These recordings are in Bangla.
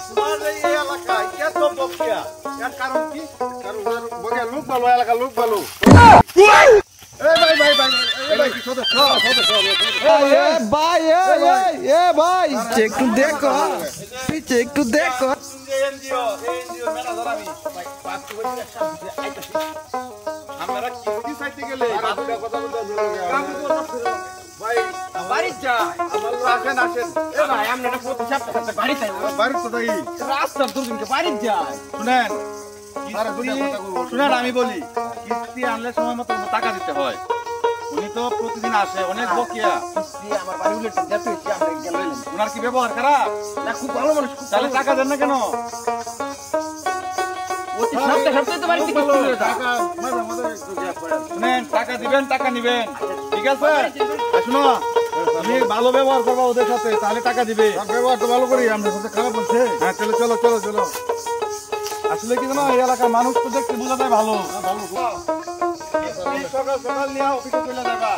তোমার এই এলাকায় এত বকিয়া এর কারণ কি? কারণ বকিয়া লোক ভালো এলাকা লোক ভালো। এই ভাই কি ছোট ভাই একটু দেখো পিছে একটু দেখো। এনজিও ম্যানেজার আমি ভাই পাঁচ কোটি টাকা আইতাছি। আমরা কি চাইতে গেলে বাদুড়া কথা বলতে ভাই বাড়ি যায় আসেন এ ভাই আমরা এটা প্রতি সপ্তাহে বাড়ি যাই বাড়ি তো যাই রাস্তা দুর্দিনকে বাড়ি যায় শুনেন আমি বলি কিস্তি আনলে সময় মতো টাকা দিতে হয়। উনি তো প্রতিদিন আসে অনেক বকিয়া কিস্তি আমার বাড়ি উল্টে যেতে আমরা গেলাম ওনার কি ব্যবহার খারাপ না খুব ভালো মানুষ তাহলে টাকা দেন না কেন? টাকা দিবেন টাকা নিবেন ঠিক আছে শুনো তুমি ভালো ব্যবহার করবো ওদের সাথে তাহলে টাকা দিবে। ব্যবহার তো ভালো করি আমাদের সাথে খারাপ হচ্ছে। হ্যাঁ চলো চলো চলো চলো আসলে কি জানো এই এলাকার মানুষ তো দেখতে বোঝা যায় ভালো ভালো সকাল সকাল নিয়ে অফিসে চলে যাবা।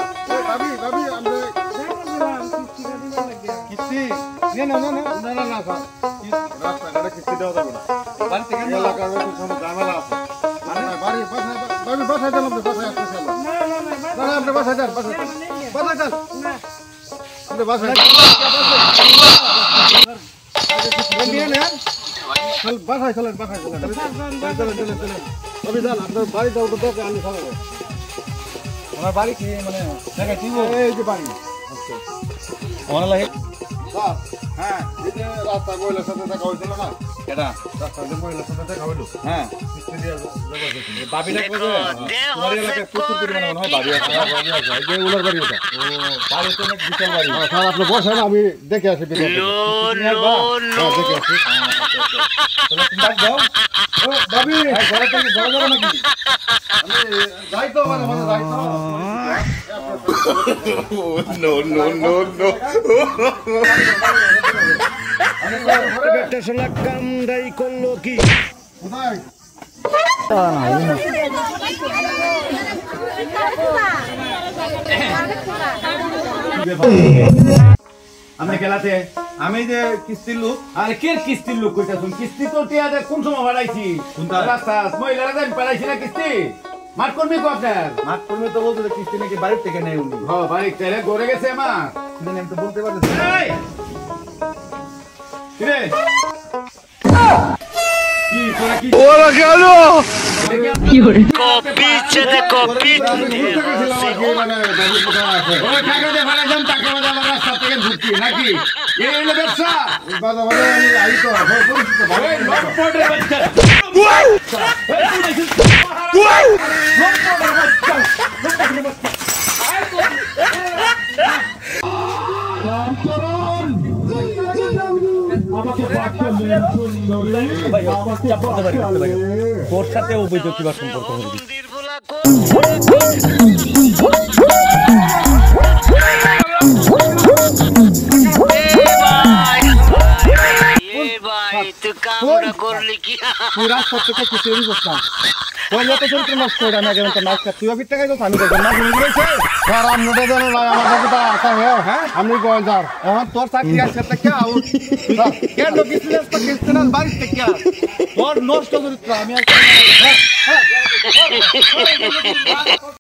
ভাবি আমরা কিস্তি নিয়ে না রাস্তাঘাটে কিস্তি দেওয়া যাবে না বাড়ি থেকে এলাকার কোনো ঝামেলা আছে বাড়ি বাসায় দিলাম বাসায় আসতে না আপনি বাসায় যান আপনি বাসায় নিয়ে নেন বাসায় চলেন আপনার বাড়ি যাও তো দেখে আমি খাবো। আমার বাড়ি কি মানে দেখা কি এই যে বাড়ি আমার লাগে হ্যাঁ এই যে রাস্তা মহিলার সাথে দেখা হয়েছিল না এটা রাস্তার মহিলার সাথে দেখা হইলো হ্যাঁ বাবিটা তোমার এলাকায় প্রচুর পরিমাণে মনে হয় বাড়ি আছে এই যে ওনার বাড়ি ওটা ও বাড়ি তো অনেক বিশাল বাড়ি স্যার আপনি বসেন আমি দেখে আসি দেখে আসি তাহলে তুমি ডাক দাও ও বাবি ঘরে থেকে ঘরে যাবো নাকি আমি যাই তো মানে যাই তো no কামদাই করলো কি আমি খেলাতে আমি যে কিস্তির লোক আরে কে কিস্তির লোক কইতা শুন কিস্তি তো টিয়া দে কোন সময় বাড়াইছি কোনটা রাস্তা মহিলারা দেন পালাইছি না কিস্তি মাঠ করবি কো আপনার মাঠ করবি তো বলতে কিস্তি নাকি বাড়ির থেকে নেই উনি হ্যাঁ বাড়ির থেকে ঘরে গেছে আমার আমি তো বলতে পারছি এই কিরে কি তোরা কি ওরা গেল কি হরে কপি চেতে কপি মানে বাবু কোথা আছে ওই টাকা দে ভাড়া যান টাকা বাদা আমার রাস্তা থেকে ঢুকি নাকি এই হলো ব্যবসা বাদা বাদা আমি আই তো পরিচিত ভাই লট পড়ে বাচ্চা তোর সাথে অবৈধ কিবা সম্পর্ক হবে আমি তোর চাকরি তোর নষ্ট চরিত্র আমি